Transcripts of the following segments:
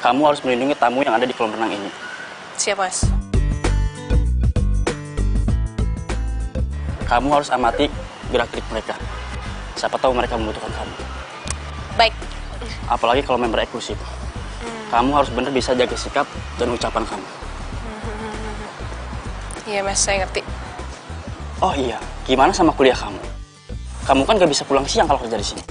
Kamu harus melindungi tamu yang ada di kolam renang ini. Siap, Mas. Kamu harus amati gerak-gerik mereka. Siapa tahu mereka membutuhkan kamu. Baik. Apalagi kalau member eksklusif. Kamu harus benar bisa jaga sikap dan ucapan kamu. Iya, Mas, saya ngerti. Oh iya, gimana sama kuliah kamu? Kamu kan gak bisa pulang siang kalau kerja di sini.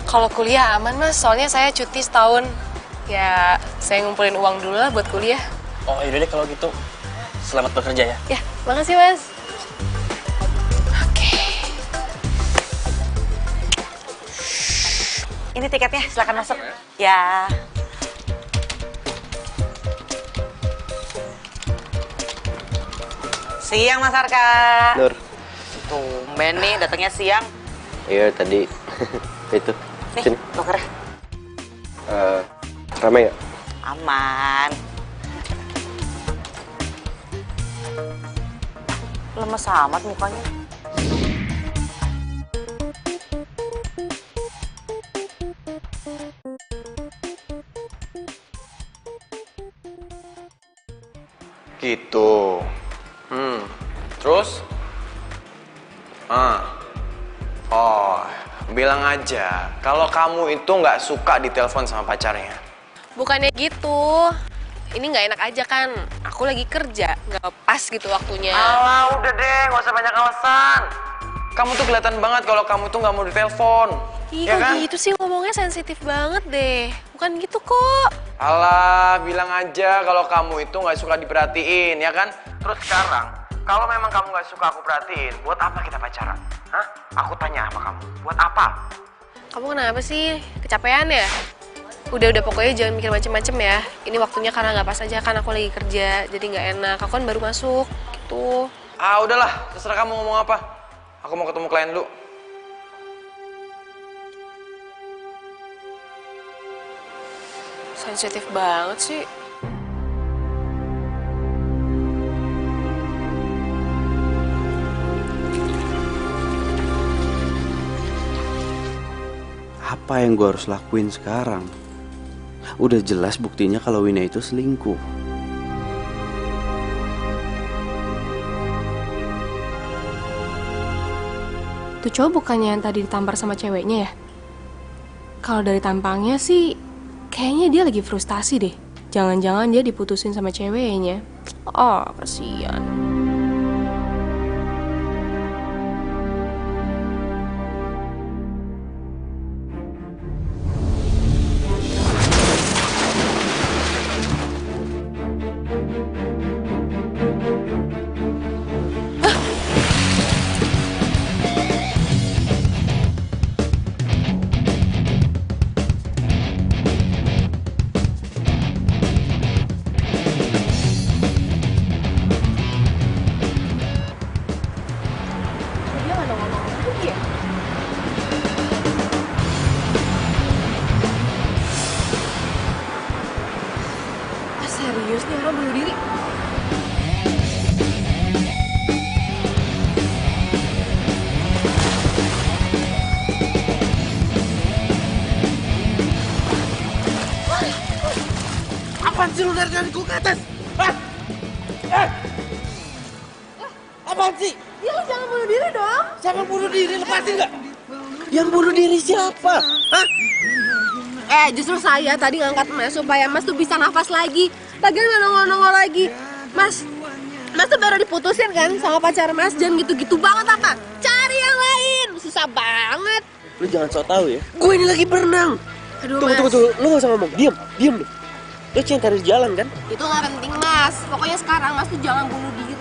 Kalau kuliah aman, Mas. Soalnya saya cuti setahun. Ya, saya ngumpulin uang dulu lah buat kuliah. Oh yaudah deh kalau gitu. Selamat bekerja ya. Ya, makasih, Mas. Oke. Ini tiketnya, silakan masuk. Ya. Siang, Mas Arka. Nur. Tumben nih, datangnya siang. Iya tadi itu. Nih, Sini. lokernya. Ramai ya? Aman. Lemes amat mukanya. Gitu. Terus? Oh, bilang aja kalau kamu itu nggak suka ditelepon sama pacarnya. Bukannya gitu. Ini nggak enak aja kan. Aku lagi kerja, nggak pas gitu waktunya. Alah, udah deh, nggak usah banyak alasan. Kamu tuh kelihatan banget kalau kamu tuh nggak mau ditelepon. Ih, Ya kok kan? gitu sih ngomongnya sensitif banget deh. Bukan gitu kok. Alah, bilang aja kalau kamu itu nggak suka diperhatiin, ya kan? Terus sekarang, kalau memang kamu nggak suka aku perhatiin, buat apa kita pacaran? Hah? Aku tanya sama kamu, buat apa? Kamu kenapa sih? Kecapean ya? Udah pokoknya jangan mikir macem-macem ya. Ini waktunya karena nggak pas aja kan aku lagi kerja, jadi nggak enak. Aku kan baru masuk, gitu. Ah, udahlah, terserah kamu ngomong apa. Aku mau ketemu klien dulu. Sensitif banget sih. Apa yang gue harus lakuin sekarang? Udah jelas buktinya kalau Wina itu selingkuh. Tuh cowok bukannya yang tadi ditampar sama ceweknya ya? Kalau dari tampangnya sih, kayaknya dia lagi frustasi deh. Jangan-jangan dia diputusin sama ceweknya. Oh, kasihan. Dia nggak ngomong lagi ya? Ah, serius nih orang bunuh diri? Apaan sih lu dari gue ke atas? Hah? Apaan sih? Ya lu jangan bunuh diri dong. Siapa yang bunuh diri? Lepasin nggak? Yang bunuh diri siapa? Hah? Justru saya tadi ngangkat Mas supaya Mas tuh bisa nafas lagi. Lagian nggak nongol-nongol lagi. Mas tuh baru diputusin kan sama pacar Mas. Jangan gitu-gitu banget apa? Cari yang lain. Susah banget. Lu jangan sok tahu ya. Gue ini lagi berenang. Aduh, Tunggu, Mas. tunggu, tunggu. Lu nggak usah ngomong. Diam deh. Lu cuma cari jalan kan? Itu nggak penting, Mas. Pokoknya sekarang Mas tuh jangan bunuh diri.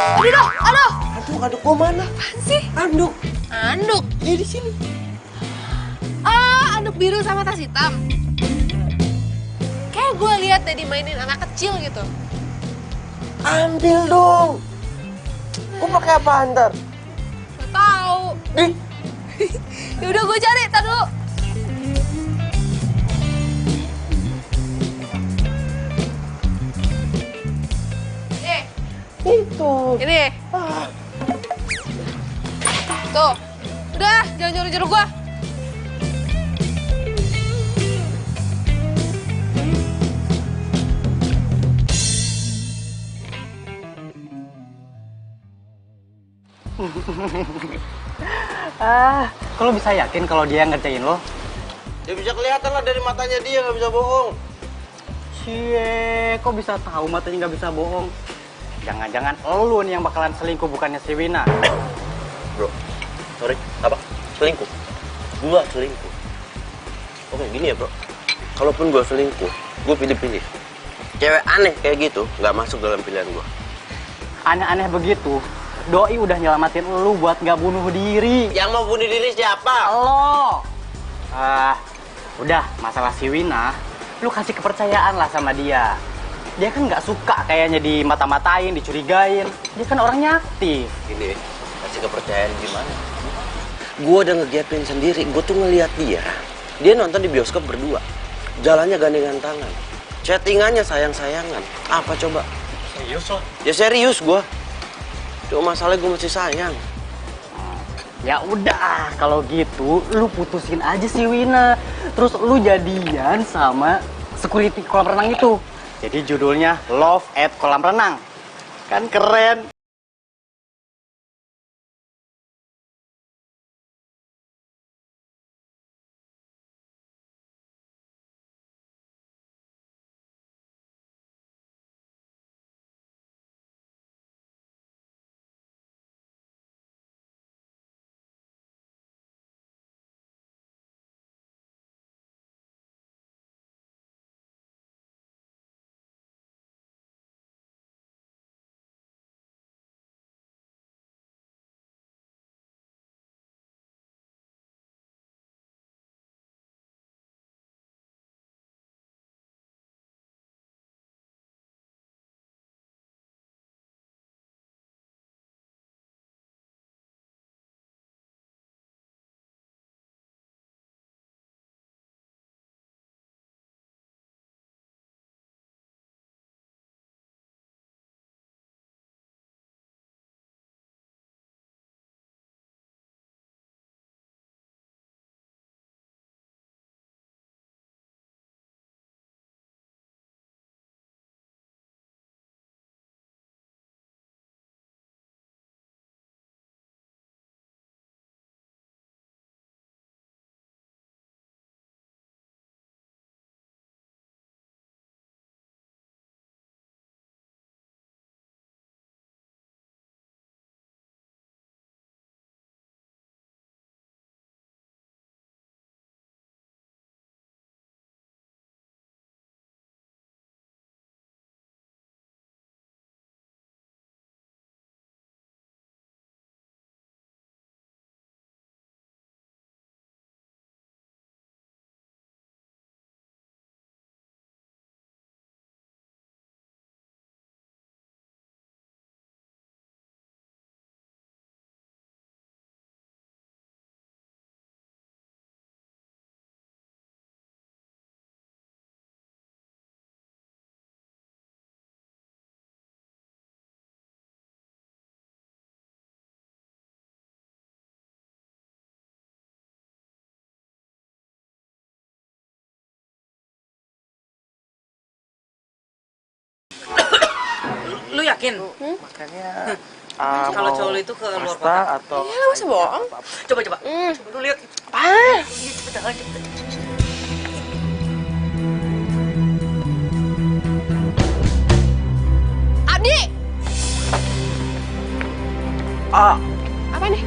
Aduh, Anduk gua mana? apaan sih? Anduk. Anduk. Ya di sini. Ah, anduk biru sama tas hitam. Kayak gue lihat deh dimainin anak kecil gitu. Ambil dong. Gua pakai apa ntar? Gak tahu. Ih, Ya udah gue cari, tar dulu. Nih, itu. ini. Tuh. Udah, jangan nyuruh-nyuruh gue. Kok lo bisa yakin kalau dia ngerjain lo? Ya bisa kelihatan lah dari matanya dia, nggak bisa bohong. Cie, kok bisa tahu matanya nggak bisa bohong? Jangan-jangan lo nih yang bakalan selingkuh bukannya si Wina. Bro, sorry, apa? Selingkuh? Gua selingkuh. Oke, gini ya bro. Kalaupun gua selingkuh, gua pilih-pilih. Cewek aneh kayak gitu, nggak masuk dalam pilihan gua. Aneh-aneh begitu, Doi udah nyelamatin lu buat nggak bunuh diri. Yang mau bunuh diri siapa? Lo. Udah, masalah si Wina, lu kasih kepercayaan lah sama dia. Dia kan nggak suka kayaknya dimata-matain, dicurigain. Dia kan orangnya aktif. Gini, kasih kepercayaan gimana? Gua udah ngegapin sendiri, gua tuh ngeliat dia. Dia nonton di bioskop berdua. Jalannya gandengan tangan. Chattingannya sayang-sayangan. Apa coba? Serius lo? Ya serius gua. Cuma masalahnya gua masih sayang. Ya udah, kalau gitu lu putusin aja si Wina. Terus lu jadian sama security kolam renang itu. Jadi judulnya Love at Kolam Renang. Kan keren. Yakin? Makannya Kalau cowok itu ke luar pasta kota. atau Iya, masa bohong? Coba. Coba lu lihat. Ah, Cepet, jangan cepet. Adi! Apa nih?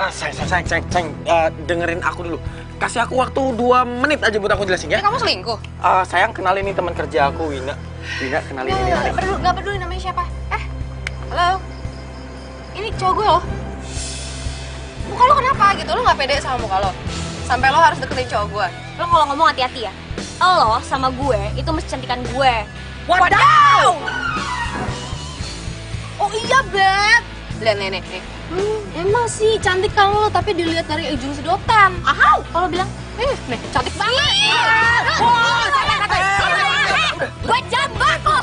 sayang, dengerin aku dulu. Kasih aku waktu 2 menit aja buat aku jelasin ya. Kamu selingkuh? Sayang, kenalin ini teman kerja aku, Wina. Wina, kenalin ini Arif. Gak peduli namanya siapa. Halo? Ini cowok gue loh. Muka lo kenapa gitu? Lo gak pede sama muka lo? Sampai lo harus deketin cowok gue. Lo kalau ngomong hati-hati ya. Lo sama gue itu mesti cantikan gue. Wadaw! Oh iya, Beb. Lihat nih. Emang sih cantik kan lo, tapi dilihat dari ujung sedotan. Ahau! Kalau bilang, Nih, cantik banget. gue jambak lo.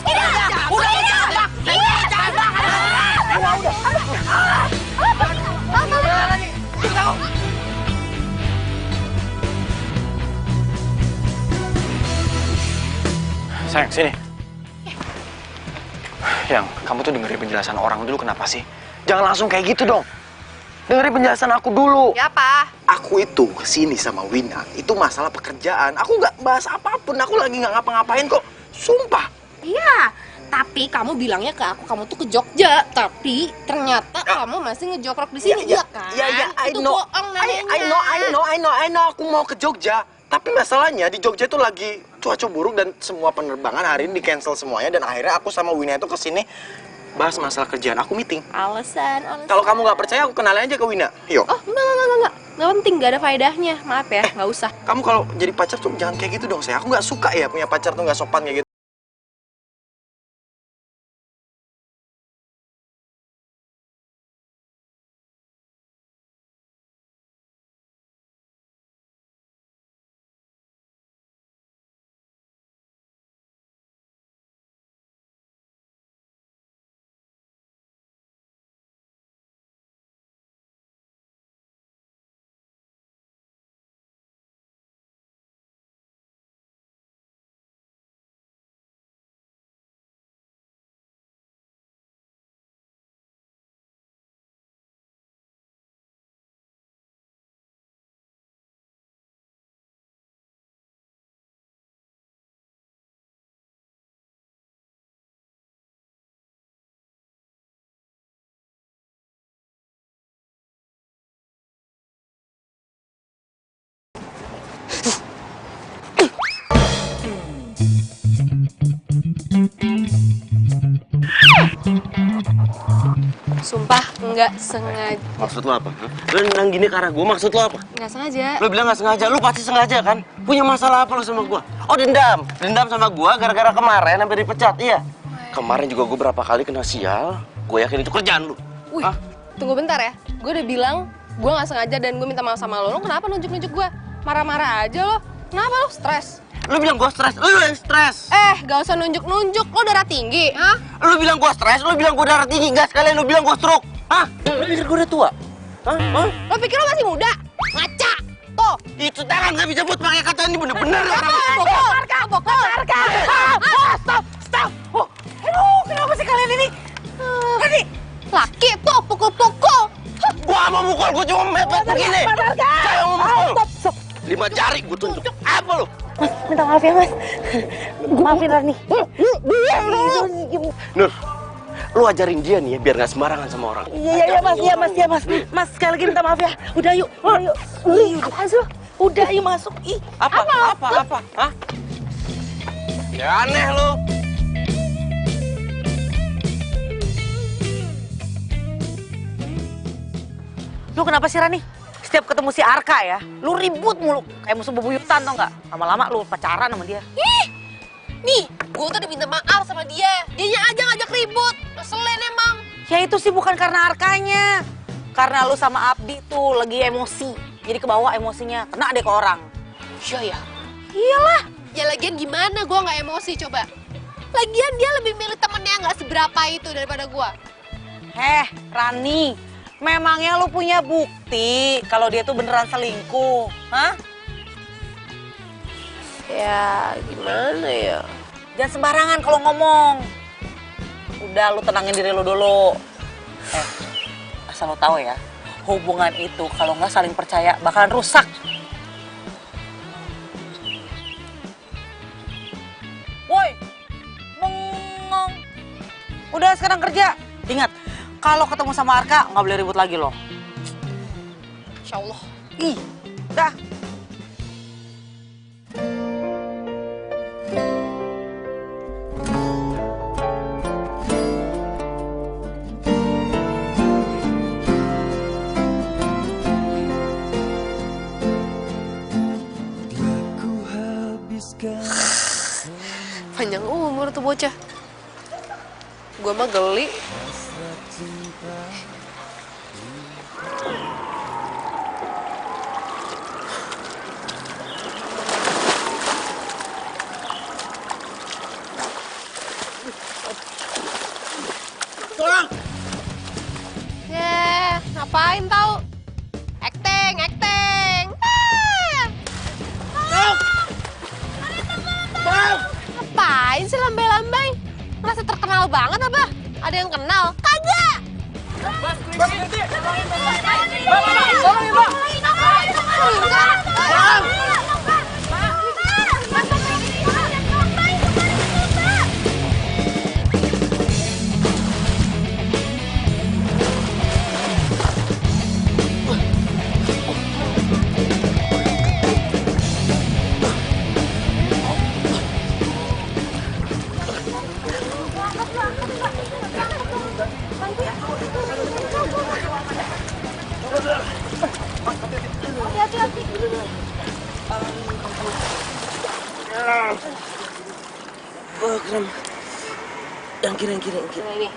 Sayang, sini. Yang, kamu tuh dengerin penjelasan orang dulu kenapa sih? Jangan langsung kayak gitu dong. Dengerin penjelasan aku dulu. Ya, apa? Aku itu kesini sama Wina, itu masalah pekerjaan. Aku nggak bahas apapun, aku lagi nggak ngapa-ngapain kok. Sumpah. Iya, tapi kamu bilangnya ke aku kamu tuh ke Jogja, tapi ternyata kamu masih ngejokrok di sini, iya kan? Ya, Itu bohong namanya. I know, aku mau ke Jogja. Tapi masalahnya di Jogja itu lagi cuaca buruk dan semua penerbangan hari ini di-cancel semuanya. Dan akhirnya aku sama Wina itu kesini bahas masalah kerjaan. Aku meeting. Alasan. Kalau kamu nggak percaya, aku kenalin aja ke Wina. Yuk. Oh, enggak. Nggak penting, nggak ada faedahnya. Maaf ya, nggak usah. Kamu kalau jadi pacar tuh jangan kayak gitu dong, saya. Aku nggak suka ya punya pacar tuh nggak sopan kayak gitu. Sumpah, nggak sengaja. Maksud lo apa? Lo nendang gini ke arah gue, maksud lo apa? Nggak sengaja. Lo bilang nggak sengaja, lo pasti sengaja kan? Punya masalah apa lo sama gue? Oh, dendam. Dendam sama gue gara-gara kemarin hampir dipecat, iya? Kemarin juga gue berapa kali kena sial. Gue yakin itu kerjaan lo. Wih, tunggu bentar ya. Gue udah bilang gue nggak sengaja dan gue minta maaf sama lo. Lo kenapa nunjuk-nunjuk gue? Marah-marah aja lo. Kenapa lo stres? Lo bilang gue stres, lo yang stres. Gak usah nunjuk-nunjuk. Lo darah tinggi, hah? Lo bilang gue stres, lo bilang gue darah tinggi, nggak sekalian lo bilang gue stroke. Hah? Lo pikir gue udah tua? Hah? Lo pikir lo masih muda? Ngaca! Tuh! Itu tangan nggak bisa buat pakai kata ini bener-bener orang. Bokol! Stop! Oh, aduh, kenapa sih kalian ini? Ini laki tuh pukul-pukul. Gua mau mukul, gua cuma mepet begini. Saya mau mukul. 5 jari gua tunjuk. Apa lu? Mas, minta maaf ya mas. Maafin Rani. Nur, lu ajarin dia nih ya biar nggak sembarangan sama orang. Iya mas. Mas sekali lagi minta maaf ya. Udah yuk. Apaan sih lo? Udah yuk masuk. Ih, Apa? Hah? Ya aneh lu. lu kenapa sih Rani? Setiap ketemu si Arka ya, lu ribut mulu kayak musuh bebuyutan tau nggak? Lama-lama lu pacaran sama dia. Nih, gue tuh udah minta maaf sama dia. Dianya aja ngajak ribut. Ngeselin emang. Ya itu sih bukan karena Arkanya. Karena lu sama Abdi tuh lagi emosi. Jadi kebawa emosinya, kena deh ke orang. Iya ya? Iyalah. Ya lagian gimana gue nggak emosi coba? Lagian dia lebih milih temennya nggak seberapa itu daripada gue. Rani, memangnya lu punya bukti kalau dia tuh beneran selingkuh? Hah? Ya gimana ya? Jangan sembarangan kalau ngomong. Udah, lu tenangin diri lu dulu. Asal lo tahu ya, hubungan itu kalau nggak saling percaya bakalan rusak. Woi, bengong. Udah sekarang kerja. Ingat, kalau ketemu sama Arka nggak boleh ribut lagi loh. Insya Allah. Ih, dah. Panjang umur tuh bocah. Gua mah geli. Ngapain tau? Acting. Ngapain sih lambai-lambai? Merasa terkenal banget apa? Ada yang kenal? Kagak! Oh, keren. Yang kiri. Ini.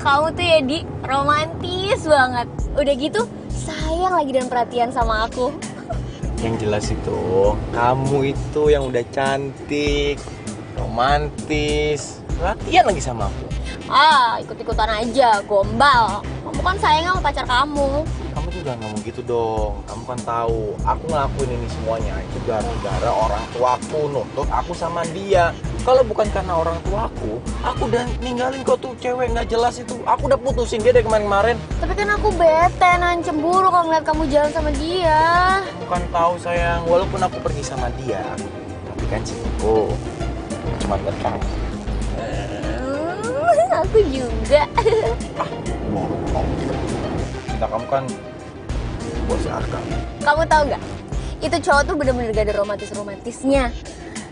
Kamu tuh ya Di, romantis banget. Udah gitu, sayang lagi dan perhatian sama aku. Yang jelas itu, kamu itu yang udah cantik, romantis, perhatian lagi sama aku. Ah, ikut-ikutan aja, gombal. Kamu kan sayang sama pacar kamu. Kamu tuh jangan ngomong gitu dong. Kamu kan tahu, aku ngelakuin ini semuanya itu gara-gara orang tuaku nuntut aku sama dia. Kalau bukan karena orang tuaku udah ninggalin kau tuh cewek nggak jelas itu. Aku udah putusin dia dari kemarin-kemarin. Tapi kan aku bete, cemburu kalau ngeliat kamu jalan sama dia. Aku kan tahu sayang, walaupun aku pergi sama dia, tapi kan cintaku cuma buat kamu. Aku juga. cinta kamu kan buat si Arka. Kamu tahu nggak? Itu cowok tuh bener-bener gak ada romantis-romantisnya.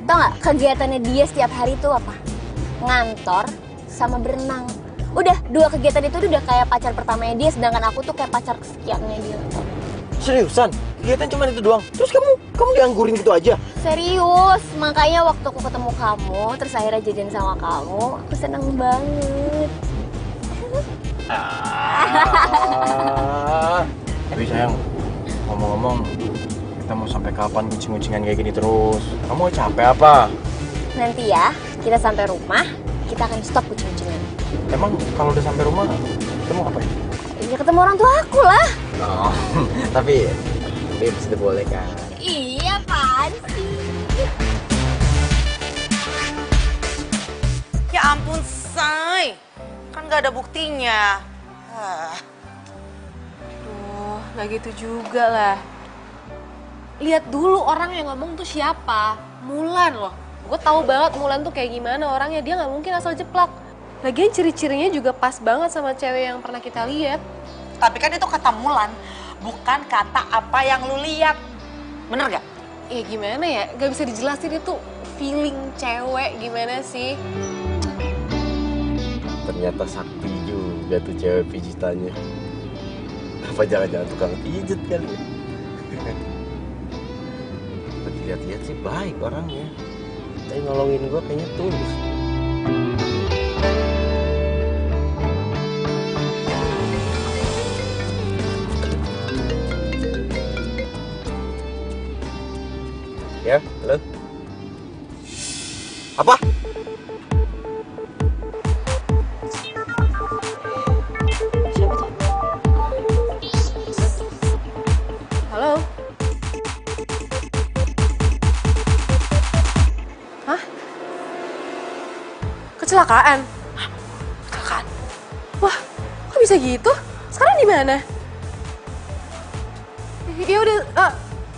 Tau nggak kegiatannya dia setiap hari tuh apa? Ngantor sama berenang. Udah, 2 kegiatan itu udah kayak pacar pertamanya dia, sedangkan aku tuh kayak pacar kesekiannya dia. Seriusan? Kegiatan cuma itu doang? Terus kamu dianggurin gitu aja? Serius, makanya waktu aku ketemu kamu, terus akhirnya jadian sama kamu, aku seneng banget. Tapi sayang, ngomong-ngomong, kita mau sampai kapan kucing-kucingan kayak gini terus? Kamu capek apa? Nanti ya, kita sampai rumah, kita akan stop kucing-kucingan. Emang kalau udah sampai rumah, kita mau ngapain? Ya ketemu orang tua aku lah. Oh, tapi sudah boleh kan? Iya, apaan sih? Ya ampun, Say. Kan gak ada buktinya. Duh, nggak gitu juga lah. Lihat dulu orang yang ngomong tuh siapa. Mulan loh. Gue tahu banget Mulan tuh kayak gimana orangnya. Dia nggak mungkin asal jeplak. Lagian ciri-cirinya juga pas banget sama cewek yang pernah kita lihat. Tapi kan itu kata Mulan, bukan kata apa yang lu lihat. Bener gak? Ya gimana ya, gak bisa dijelasin itu feeling cewek gimana sih. Ternyata sakti juga tuh cewek pijitannya. Apa jangan-jangan tukang pijet kali ya? Lihat-lihat sih baik orangnya. Tapi nolongin gue kayaknya tulus. Ya, halo? Apa? Halo? Hah? Kecelakaan? Kecelakaan. Wah, kok bisa gitu? Sekarang di mana? Ya udah,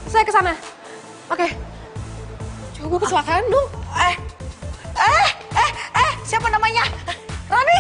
saya ke sana. Oke. Coba kecelakaan dong. Siapa namanya? Rani?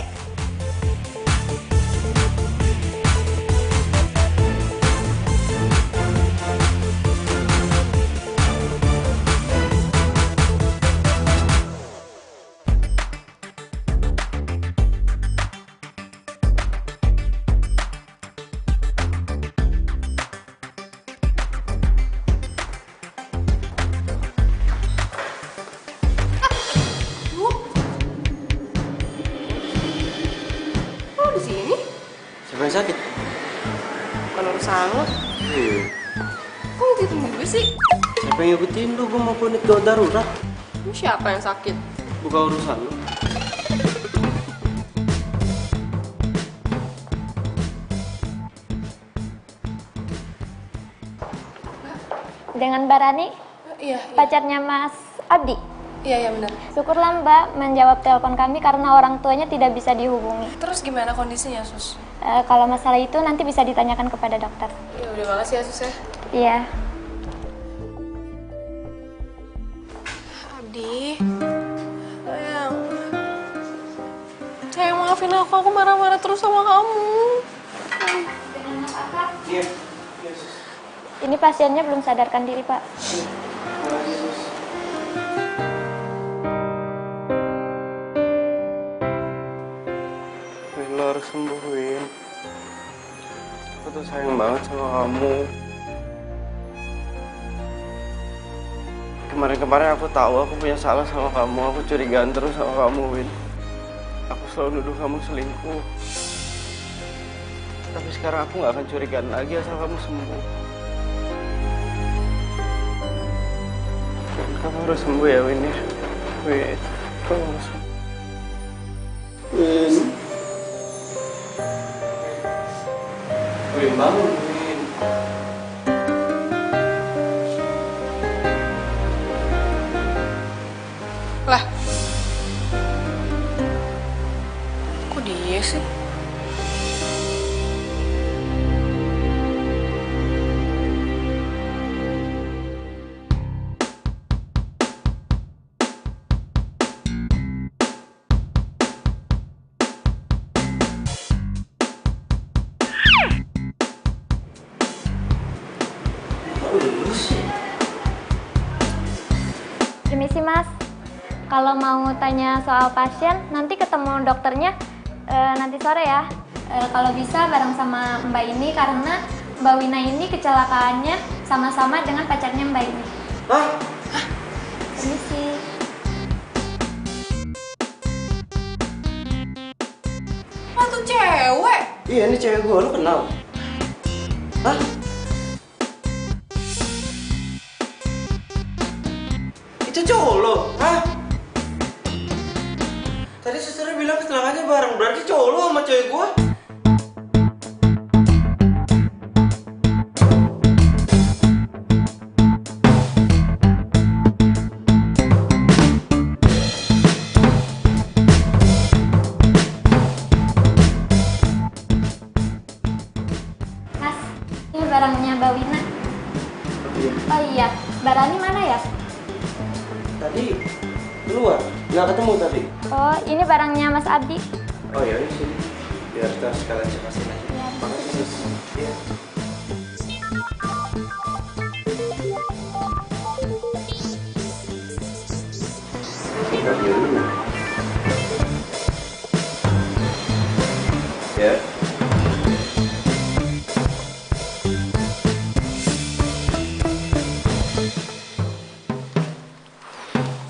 Kok di sini? Siapa yang sakit? Bukan urusan lo. Iya. Kok ngikutin gue sih? Siapa yang ngikutin lu? Gue mau connect gawat darurat. Lu siapa yang sakit? Bukan urusan lu. Dengan Mbak Rani, Iya, pacarnya Mas Abdi. iya benar. Syukurlah Mbak menjawab telepon kami karena orang tuanya tidak bisa dihubungi. Terus gimana kondisinya, Sus? Kalau masalah itu nanti bisa ditanyakan kepada dokter. Ya udah, makasih ya, Sus ya. Iya. Abdi. Sayang, maafin aku marah-marah terus sama kamu. Ini pasiennya belum sadarkan diri, Pak. Win, lo harus sembuh, Win. Aku tuh sayang banget sama kamu. Kemarin-kemarin aku tahu aku punya salah sama kamu. Aku curigaan terus sama kamu, Win. Aku selalu nuduh kamu selingkuh. Tapi sekarang aku gak akan curigaan lagi asal kamu sembuh. Dan kamu harus sembuh ya, Win ya. Win, kamu harus sembuh. Win. Win, bangun, Win. Lah. Kok dia sih? Mas. Kalau mau tanya soal pasien, nanti ketemu dokternya nanti sore ya. Kalau bisa bareng sama Mbak ini karena Mbak Wina ini kecelakaannya sama-sama dengan pacarnya Mbak ini. Hah? Permisi. Lah tuh cewek. Iya, ini cewek gue, lu kenal? Hah? Itu cowok lo? Hah? Tadi susternya bilang kecelakaannya bareng, berarti cowok lo sama cewek gue? Mas, ini barangnya Mbak Wina. Oh iya, Mbak Rani mana ya? Tadi keluar, nggak ketemu tadi. Oh, ini barangnya Mas Abdi. Oh ya, ini sini. Biar kita sekalian cekasin aja. Makasih, sis. Iya. Tinggal dulu. Ya.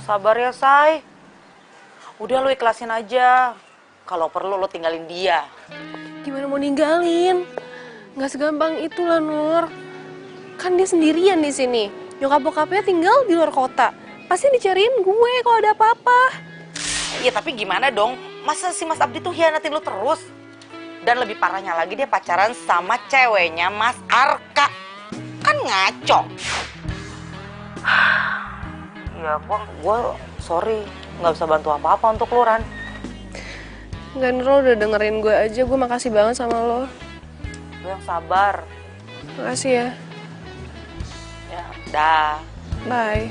Sabar ya, Say. Udah lu ikhlasin aja. Kalau perlu lu tinggalin dia. Gimana mau ninggalin? Nggak segampang itulah, Nur. Kan dia sendirian di sini. Nyokap bokapnya tinggal di luar kota. Pasti dicariin gue kalau ada apa-apa. Iya, tapi gimana dong? Masa si Mas Abdi tuh hianatin lu terus? Dan lebih parahnya lagi dia pacaran sama ceweknya Mas Arka. Kan ngaco. Ya, gua sorry. Nggak bisa bantu apa-apa untuk lu, Ran. Enggak, Nur, lo udah dengerin gue aja. Gue makasih banget sama lo. Lu yang sabar. Makasih ya. Ya, dah. Bye.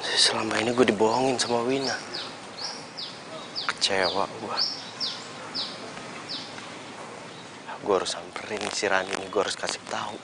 Selama ini gue dibohongin sama Wina. Kecewa gue. Gue harus samperin si Rani ini, gue harus kasih tahu.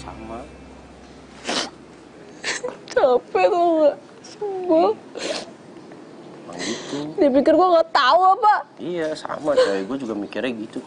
sama. Capek tuh gak? Gue Emang gitu. dia pikir gue gak tahu apa. Iya, sama coy. Gue juga mikirnya gitu.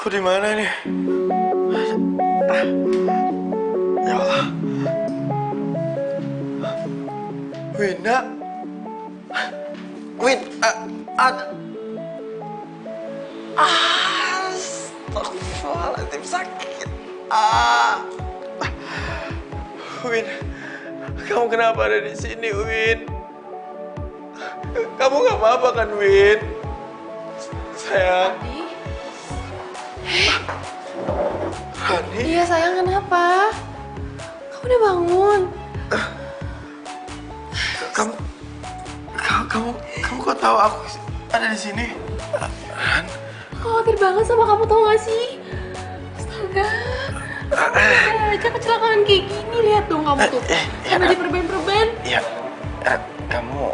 Aku di mana nih? Ya Allah. Wina. Ada. Astagfirullahaladzim, sakit. Win, kamu kenapa ada di sini, Win? Kamu nggak apa-apa kan, Win? Sayang. Rani? Iya sayang, kenapa? Kamu udah bangun? Kamu kok tahu aku ada di sini? Ran? Khawatir banget sama kamu, tau gak sih? Astaga. Aja kecelakaan kayak gini, lihat dong kamu tuh. Sampai diperben-perben. Iya. Kamu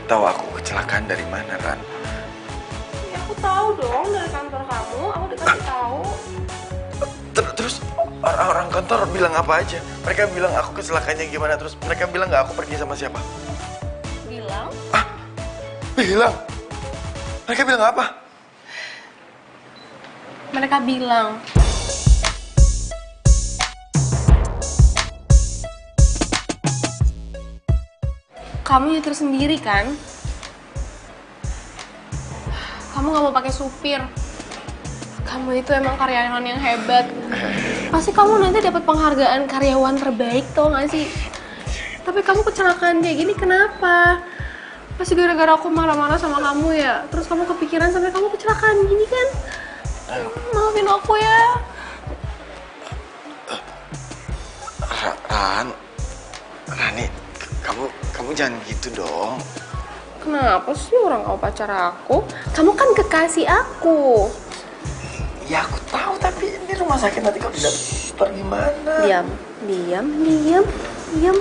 tahu aku kecelakaan dari mana, Ran? Ya aku tahu dong dari kantor kamu, aku dikasih tahu. Terus orang kantor bilang apa aja? Mereka bilang aku kecelakaannya gimana? Terus mereka bilang nggak aku pergi sama siapa? Bilang? Bilang? Mereka bilang apa? Mereka bilang kamu nyetir sendiri kan? Kamu gak mau pakai supir. Kamu itu emang karyawan yang hebat. Pasti kamu nanti dapat penghargaan karyawan terbaik, tau gak sih? Tapi kamu kecelakaan kayak gini kenapa? Pasti gara-gara aku marah-marah sama kamu ya. Terus kamu kepikiran sampai kamu kecelakaan gini kan? Maafin aku ya. Rani, kamu jangan gitu dong. Kenapa sih orang kamu pacar aku? Kamu kan kekasih aku. Ya aku tahu, tapi ini rumah sakit, nanti kalau tidak gimana? Diam. Ya.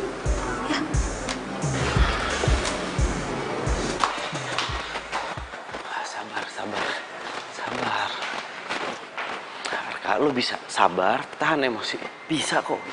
Sabar. Arka, lu bisa sabar, tahan emosi. Bisa kok.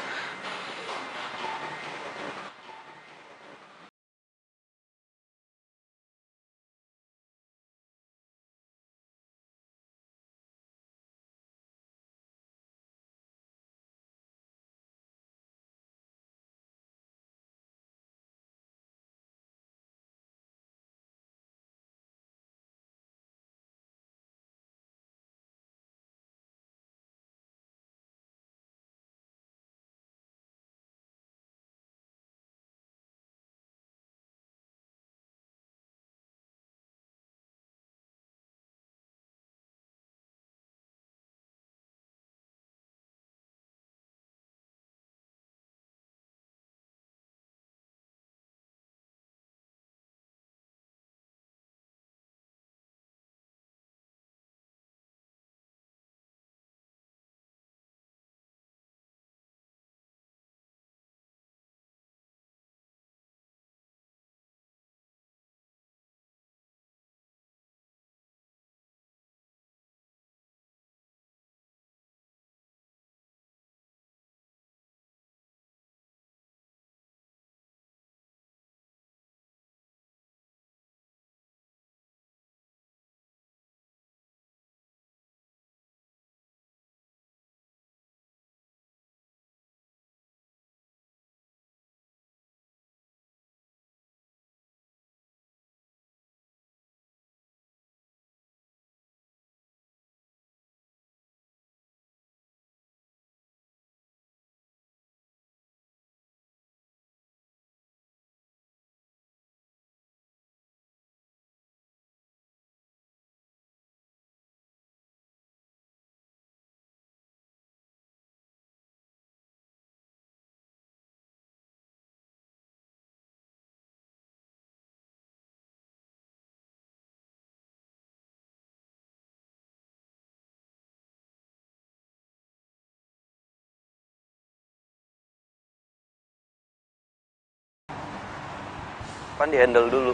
depan di-handle dulu.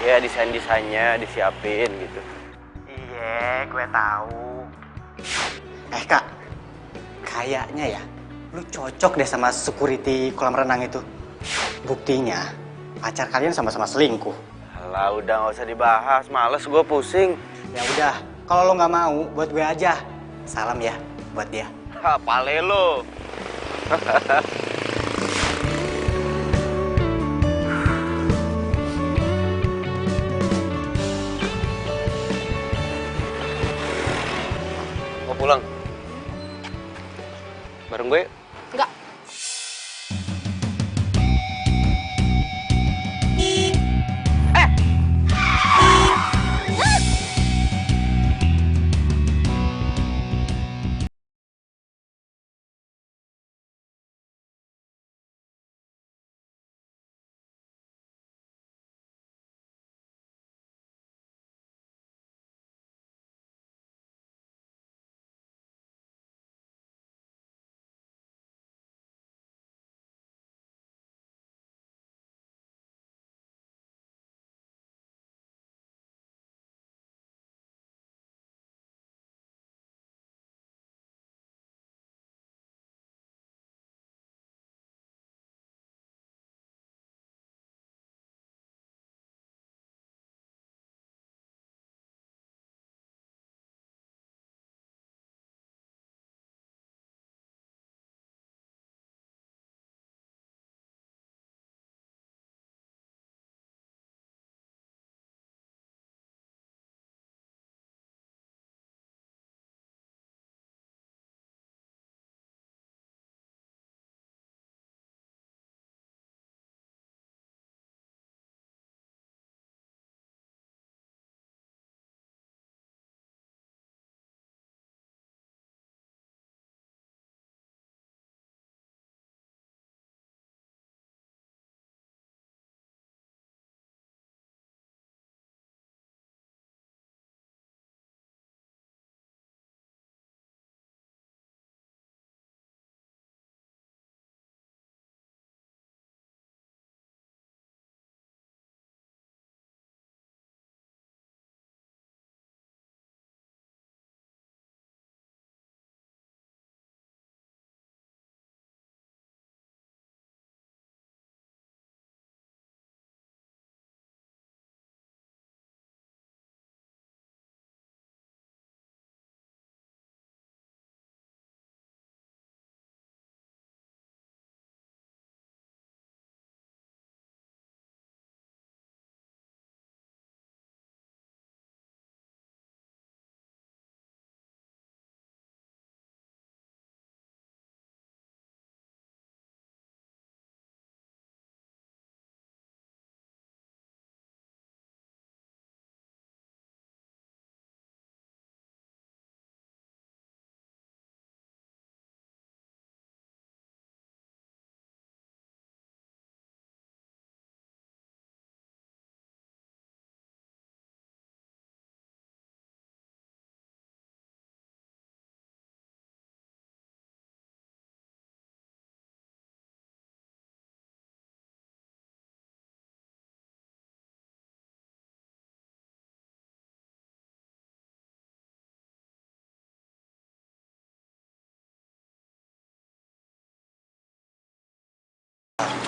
Ya desainnya disiapin gitu. Iya, gue tahu. Kak, kayaknya ya, lu cocok deh sama security kolam renang itu. Buktinya, pacar kalian sama-sama selingkuh. Alah, udah nggak usah dibahas, males gue pusing. Ya udah, kalau lo nggak mau, buat gue aja. Salam ya, buat dia. Pale lo. Mau pulang? Bareng gue? Enggak.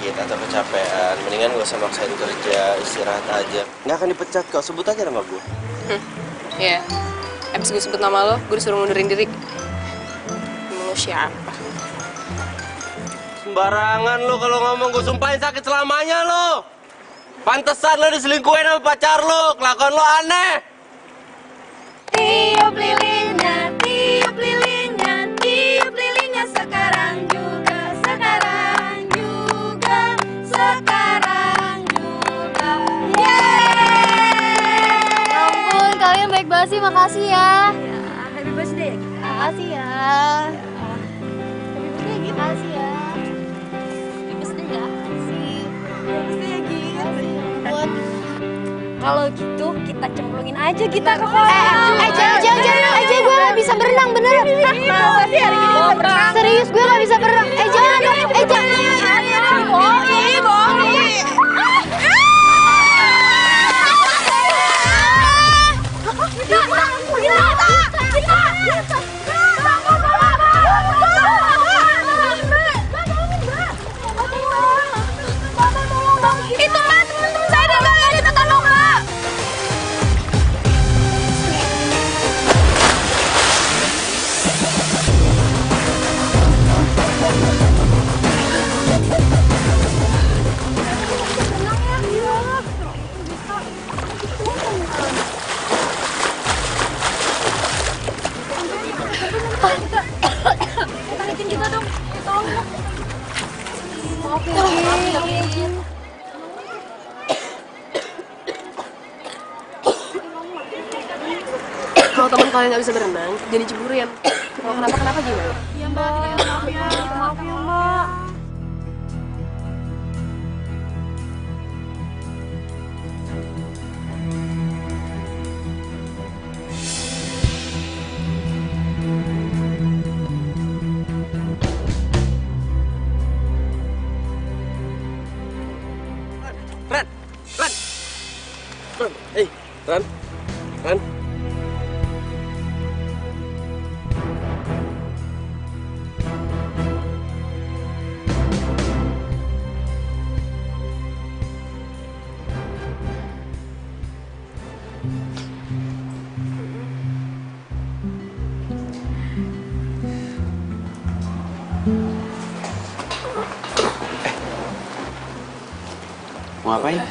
Kita atau kecapean, mendingan gak usah maksain kerja, istirahat aja. Nggak akan dipecat kok, sebut aja nama gue. Iya. Abis gue sebut nama lo, gue disuruh mundurin diri. Emang lo siapa? Sembarangan lo kalau ngomong, gue sumpahin sakit selamanya lo. Pantesan lo diselingkuhin sama pacar lo, kelakuan lo aneh. Tiup lilinnya, tiup lilinnya, tiup lilinnya sekarang juga, sekarang juga, sekarang juga. Yeay! Ya ampun, kalian baik banget sih, makasih ya. Happy birthday. Makasih ya. Happy birthday gitu. Makasih ya. Happy birthday ya. Makasih. Happy birthday ya Gigi. Kalau gitu kita cemplungin aja kita ke kolam. Jangan, gue gak bisa berenang beneran. Serius gue gak bisa berenang. Jangan dong, jangan. Bohong. kalian nggak bisa berenang, jadi ceburin. Kalau kenapa gimana? Iya mbak, maaf ya mbak. Ran. Mau ngapain?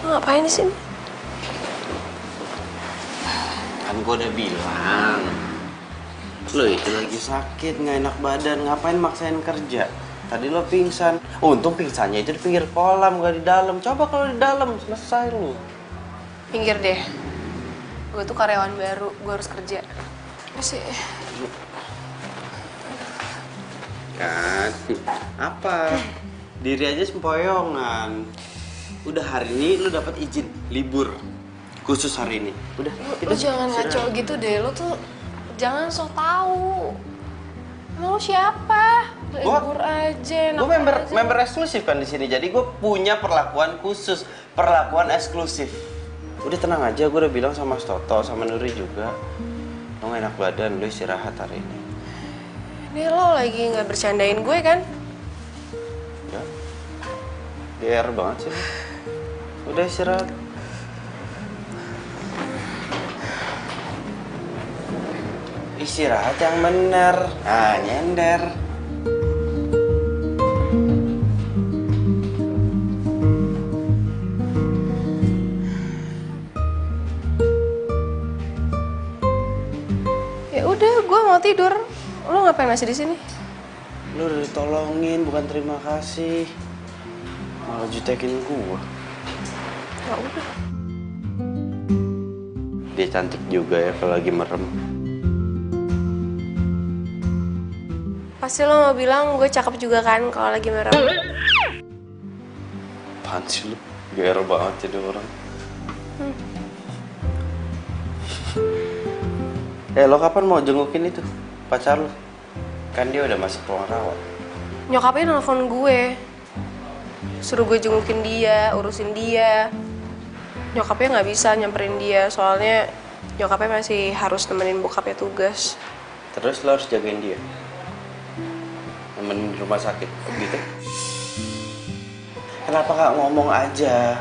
Ngapain di sini? Kan gue udah bilang, lo itu lagi sakit, nggak enak badan, ngapain maksain kerja? Tadi lo pingsan. Untung pingsannya itu di pinggir kolam, gak di dalam. Coba kalau di dalam, selesai lo. Pinggir deh. Gue tuh karyawan baru, gue harus kerja. Masih. Kan, apa? Diri aja sempoyongan. Udah hari ini lo dapat izin libur khusus hari ini. Udah. Lu jangan ngaco gitu deh, lu tuh jangan sok tahu. Emang lu siapa? Libur aja. Gue member eksklusif kan di sini. Jadi gue punya perlakuan khusus, perlakuan eksklusif. Udah tenang aja, gue udah bilang sama Toto, sama Nuri juga. Lo gak enak badan, lo istirahat hari ini. Ini lo lagi nggak bercandain gue kan? Ya, GR banget sih. Udah istirahat. Istirahat yang bener. Nah, nyender. Ya udah, gue mau tidur. Lo ngapain masih di sini? Lu udah ditolongin, bukan terima kasih. Malah jutekin gua. Ya udah. Dia cantik juga ya kalau lagi merem. Pasti lo mau bilang gue cakep juga kan kalau lagi merem. Apaan sih lu? GR banget jadi orang. Lo kapan mau jengukin itu? Pacar lu? Kan dia udah masuk ruang rawat. Nyokapnya nelfon gue. Suruh gue jengukin dia, urusin dia. Nyokapnya nggak bisa nyamperin dia, soalnya nyokapnya masih harus nemenin bokapnya tugas. Terus lo harus jagain dia? Nemenin di rumah sakit, gitu? Kenapa gak ngomong aja?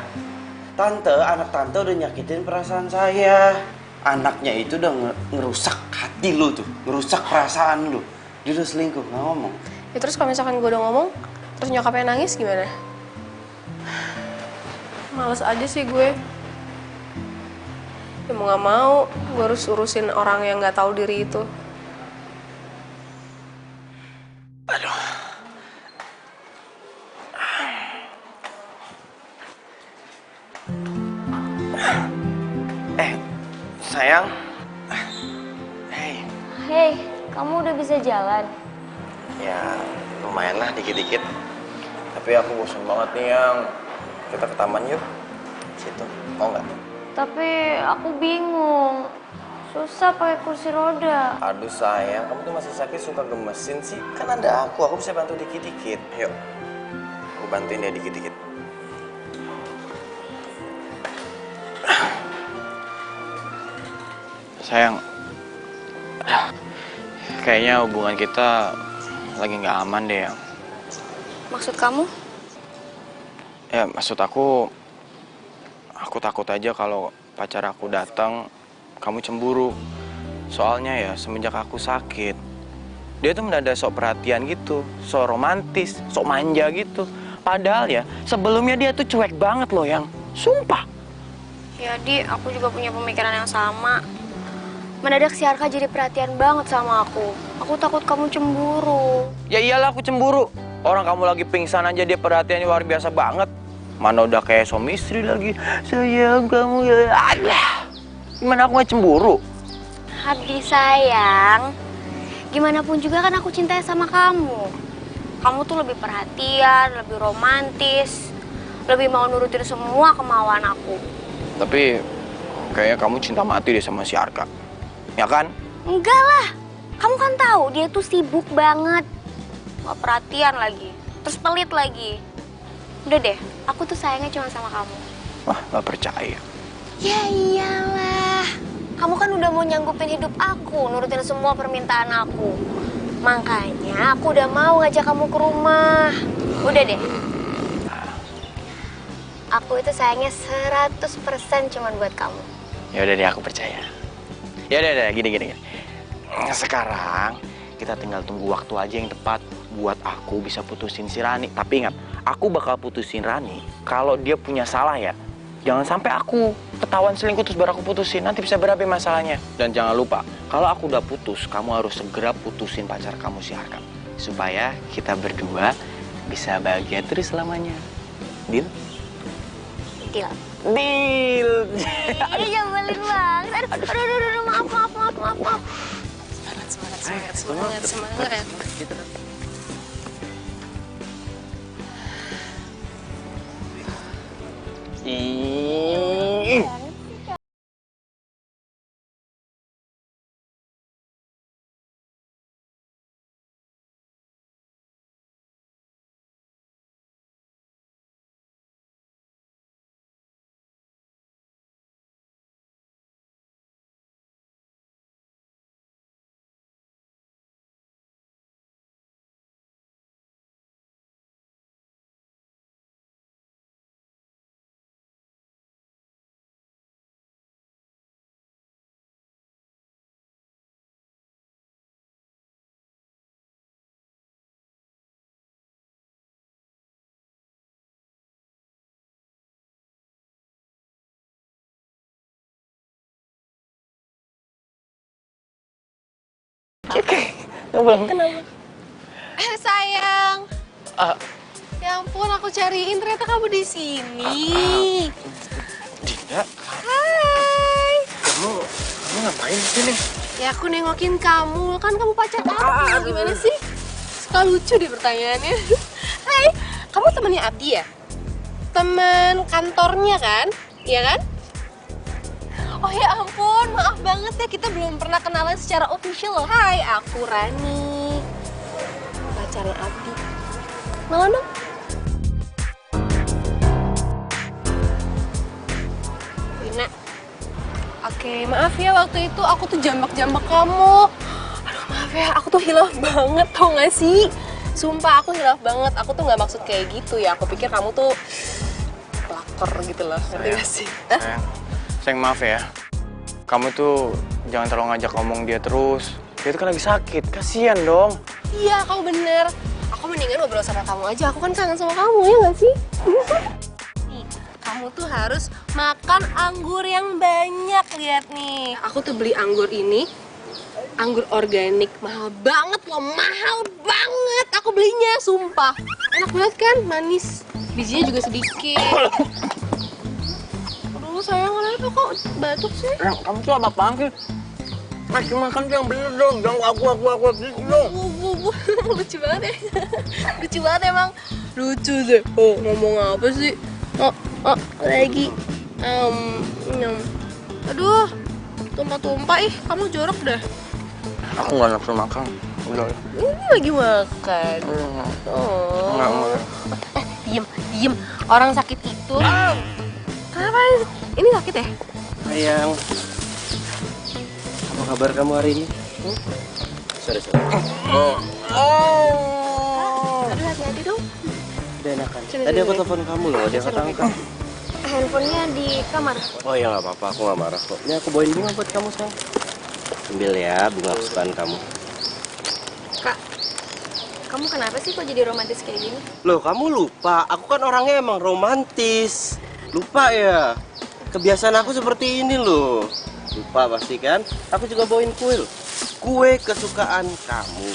Tante, anak tante udah nyakitin perasaan saya. Anaknya itu udah ngerusak hati lu tuh, ngerusak perasaan lu. Dia udah selingkuh, gak ngomong. Ya terus kalau misalkan gue udah ngomong, terus nyokapnya nangis gimana? Males aja sih gue. Ya mau gak mau, gue harus urusin orang yang gak tahu diri itu. Aduh. Sayang. Hei, kamu udah bisa jalan? Ya, lumayan lah dikit-dikit. Tapi aku bosan banget nih, Yang. Kita ke taman yuk. Situ, mau nggak? Tapi aku bingung. Susah pakai kursi roda. Aduh sayang, kamu tuh masih sakit suka gemesin sih. Kan ada aku bisa bantu dikit-dikit. Yuk, aku bantuin dia dikit-dikit. Sayang, kayaknya hubungan kita lagi nggak aman deh, Yang. Maksud kamu? Ya, maksud aku takut aja kalau pacar aku datang, kamu cemburu. Soalnya ya, semenjak aku sakit, dia tuh mendadak sok perhatian gitu, sok romantis, sok manja gitu. Padahal ya, sebelumnya dia tuh cuek banget loh, Yang. Sumpah. Ya, Di, aku juga punya pemikiran yang sama. Mendadak si Arka jadi perhatian banget sama aku. Aku takut kamu cemburu. Ya iyalah aku cemburu. Orang kamu lagi pingsan aja dia perhatiannya luar biasa banget. Mana udah kayak suami istri lagi. Sayang kamu ya. Alah. Gimana aku nggak cemburu? Hadi sayang, gimana pun juga kan aku cinta sama kamu. Kamu tuh lebih perhatian, lebih romantis, lebih mau nurutin semua kemauan aku. Tapi kayaknya kamu cinta mati deh sama si Arka. Ya kan? Enggak lah, kamu kan tahu dia tuh sibuk banget. Gak perhatian lagi, terus pelit lagi. Udah deh, aku tuh sayangnya cuma sama kamu. Wah, nggak percaya. Ya iyalah, kamu kan udah mau nyanggupin hidup aku, nurutin semua permintaan aku. Makanya aku udah mau ngajak kamu ke rumah. Udah deh. Aku itu sayangnya 100% cuman buat kamu. Ya udah deh, aku percaya. Ya udah, gini. Sekarang kita tinggal tunggu waktu aja yang tepat buat aku bisa putusin si Rani. Tapi ingat, aku bakal putusin Rani kalau dia punya salah ya. Jangan sampai aku ketahuan selingkuh terus baru aku putusin. Nanti bisa berabe masalahnya. Dan jangan lupa, kalau aku udah putus, kamu harus segera putusin pacar kamu si Arka. Supaya kita berdua bisa bahagia terus selamanya. Deal? Deal. Deal! Ini nyebelin banget. Aduh, maaf. Semangat. Ih. Kenapa? Sayang. Ah, Ya ampun, aku cariin ternyata kamu di sini. Dinda, Hai. kamu ngapain di sini? Ya aku nengokin kamu, kan kamu pacar aku. Gimana sih? Suka lucu deh pertanyaannya. Hai, kamu temennya Abdi ya? Temen kantornya kan? Iya kan? Oh ya ampun, maaf banget ya kita belum pernah kenalan secara official loh. Hai, aku Rani. Pacarnya Abdi. Mau dong? Wina. Oke, maaf ya waktu itu aku tuh jambak-jambak kamu. Aduh, maaf ya, aku tuh hilaf banget, tau gak sih? Sumpah, aku hilaf banget. Aku tuh gak maksud kayak gitu ya. Aku pikir kamu tuh pelakor gitu loh, ngerti gak sih? Sayang maaf ya. Kamu tuh jangan terlalu ngajak ngomong dia terus. Dia tuh kan lagi sakit, kasihan dong. Iya, kamu bener. Aku mendingan ngobrol sama kamu aja. Aku kan kangen sama kamu, ya gak sih? Nih, kamu tuh harus makan anggur yang banyak. Lihat nih, aku tuh beli anggur ini. Anggur organik, mahal banget loh, mahal banget. Aku belinya, sumpah. Enak banget kan, manis. Bijinya juga sedikit. Aduh, sayang, kenapa kok batuk sih? Kamu tuh apa-apaan sih? Masih makan tuh yang bener dong, jangan aku gitu dong. Lucu banget ya. Lucu banget emang. Lucu deh. Oh, ngomong apa sih? Lagi. Aduh, tumpah-tumpah ih, kamu jorok dah. Aku nggak nafsu makan. Udah. Ini lagi makan. Oh. Nggak. Diem. Orang sakit itu. Kenapa? Ini sakit ya? Sayang, apa kabar kamu hari ini? Sorry. Aduh, hati-hati dong. Udah enakan. Sini, Tadi aku sini. telepon kamu loh, dia kata angkat. Handphonenya di kamar. Oh ya nggak apa-apa, aku nggak marah kok. Ini aku bawain bunga buat kamu sayang. Ambil ya bunga kesukaan kamu. Kak, kamu kenapa sih kok jadi romantis kayak gini? Loh kamu lupa, aku kan orangnya emang romantis. Lupa ya? Kebiasaan aku seperti ini loh. Lupa pasti kan? Aku juga bawain kue loh. Kue kesukaan kamu.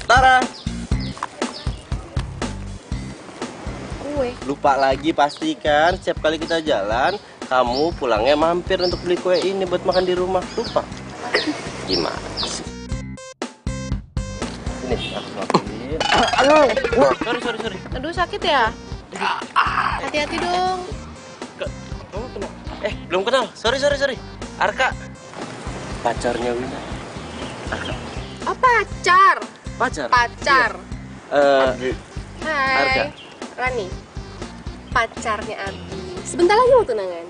Tara. Kue. lupa lagi pastikan setiap kali kita jalan, kamu pulangnya mampir untuk beli kue ini buat makan di rumah. Lupa? Gimana sih? Ini aku maafin. Sorry. Aduh sakit ya? Hati-hati dong. Kamu kenal? Belum kenal. Sorry. Arka. Pacarnya Wina. Arka. Oh pacar? Pacar? Pacar. Iya. Hai. Arka. Rani. Pacarnya Abi. Sebentar lagi mau tunangan.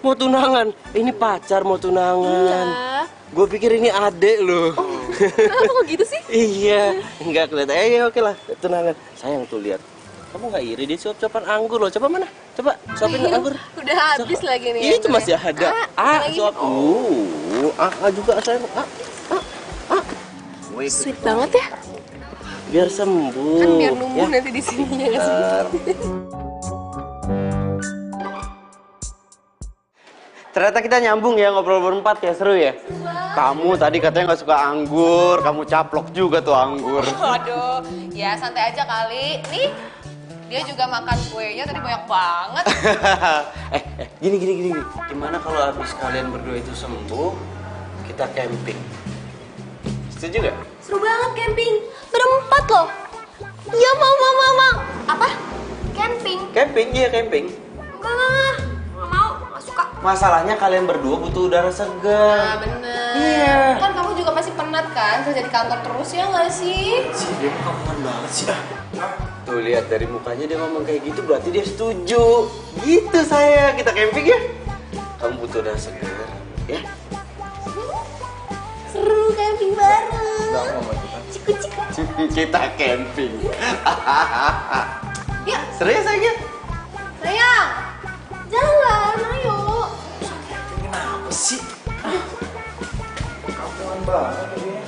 Mau tunangan? Ini pacar mau tunangan. Iya. Gue pikir ini adek loh. Kenapa kok gitu sih? Iya, enggak kelihatan. Ya oke lah, tunangan. Sayang tuh lihat. Kamu nggak iri dia suap-suapan anggur loh. Coba mana? Coba suapin anggur. Udah habis lagi nih. Ini masih ada. lagi. Suap. Juga sayang. Sweet banget ya. Biar sembuh. Kan biar numbuh nanti di sini ya nggak sih? Ternyata kita nyambung ya ngobrol berempat ya, seru ya. Kamu tadi katanya nggak suka anggur, kamu caplok juga tuh anggur. Waduh, ya santai aja kali. Nih, dia juga makan kuenya tadi banyak banget. Gini. Gimana kalau habis kalian berdua itu sembuh, kita camping? Setuju nggak? Seru banget camping. Berempat loh. Iya mau. Apa? Camping? Camping, iya camping. Enggak mau. Nggak suka. Masalahnya kalian berdua butuh udara segar. Nah bener. Iya. Kan kamu juga masih penat kan kerja di kantor terus ya nggak sih? Si dia kawan banget sih. Tuh lihat dari mukanya dia ngomong kayak gitu berarti dia setuju. Gitu saya, kita camping ya. Kamu butuh udara segar, ya? Seru camping bareng. Enggak mau ikutan. Ciku. Kita camping. Ya, Seru ya sayangnya? sayang. Jalan, ayo. Kenapa sih? Kampungan banget dia.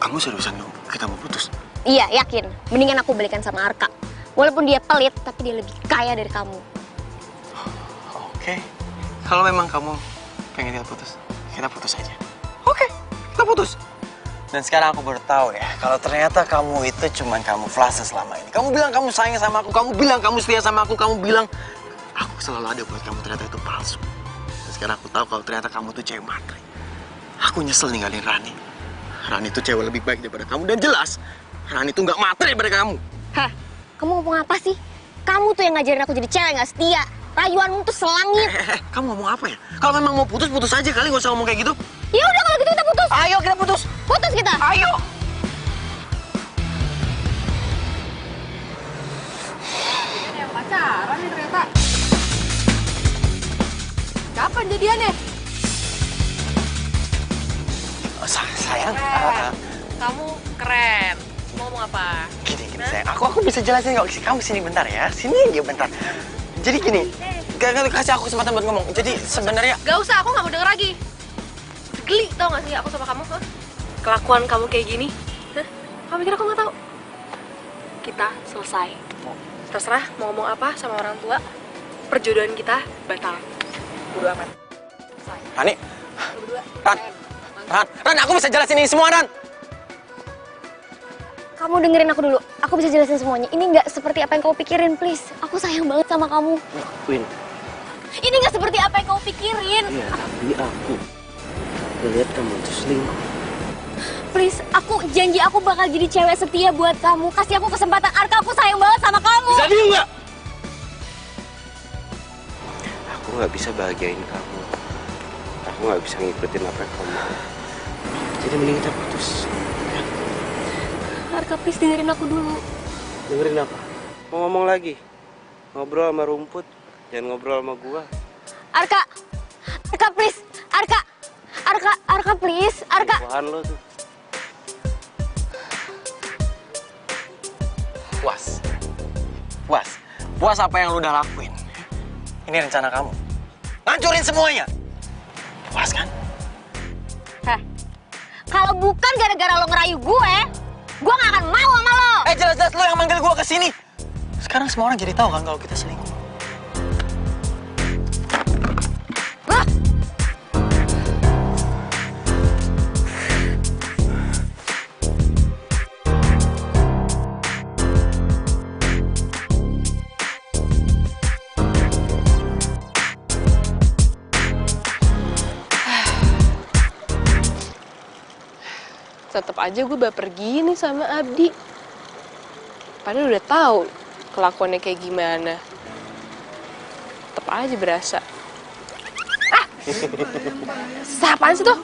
Kamu seriusan kita mau putus? Iya, yakin. Mendingan aku balikan sama Arka. Walaupun dia pelit, tapi dia lebih kaya dari kamu. Oke. Kalau memang kamu pengen kita putus aja. Oke, kita putus. Dan sekarang aku baru tahu ya, kalau ternyata kamu itu cuma kamuflase selama ini. Kamu bilang kamu sayang sama aku, kamu bilang kamu setia sama aku, kamu bilang aku selalu ada buat kamu, ternyata itu palsu. Dan sekarang aku tahu kalau ternyata kamu tuh cewek matre. Aku nyesel ninggalin Rani. Rani tuh cewek lebih baik daripada kamu, dan jelas Rani tuh nggak matre daripada kamu. Hah? Kamu ngomong apa sih? Kamu tuh yang ngajarin aku jadi cewek nggak setia. Rayuanmu tuh selangit. Kamu ngomong apa ya? Kalau memang mau putus, putus aja kali, nggak usah ngomong kayak gitu. Ya udah kalau gitu kita putus. Ayo kita putus. Putus kita. Ayo. Ini yang pacaran nih ternyata. Kapan jadiannya? Sayang. Kamu keren. Mau ngomong apa? Gini sayang. Aku bisa jelasin nggak? Kamu sini bentar ya. Sini aja bentar. Jadi gini. Kasih aku kesempatan buat ngomong. Jadi sebenarnya. Gak usah, aku gak mau denger lagi. Geli tau gak sih aku sama kamu? Hah? Kelakuan kamu kayak gini. Hah? Kamu pikir aku gak tahu? Kita selesai. Terserah mau ngomong apa sama orang tua. Perjodohan kita batal. Bodo amat. Selesai. Rani. Lu berdua. Ran, aku bisa jelasin ini semua, Ran. Kamu dengerin aku dulu. Aku bisa jelasin semuanya. Ini nggak seperti apa yang kau pikirin, please. Aku sayang banget sama kamu. Win, Ini nggak seperti apa yang kau pikirin. iya tapi aku ngeliat kamu tuh selingkuh. Please, aku janji aku bakal jadi cewek setia buat kamu. Kasih aku kesempatan, Arka. Aku sayang banget sama kamu. Bisa diem nggak? Aku nggak bisa bahagiain kamu. Aku nggak bisa ngikutin apa yang kamu mau. Jadi mending kita putus. Arka, please dengerin aku dulu. Dengerin apa? Mau ngomong lagi? Ngobrol sama rumput, jangan ngobrol sama gua. Arka, Arka please, Arka please, Arka. Tuhan lo tuh. Puas apa yang lu udah lakuin. Ini rencana kamu. Hancurin semuanya. Puas kan? Heh, kalau bukan gara-gara lo ngerayu gue gak akan mau sama lo. Jelas-jelas lo yang manggil gua ke sini. Sekarang semua orang jadi tahu kan kalau kita selingkuh. Wah, Tetep aja gue baper gini sama Abdi. Padahal udah tahu kelakuannya kayak gimana. Tetep aja berasa. Sapaan sih tuh?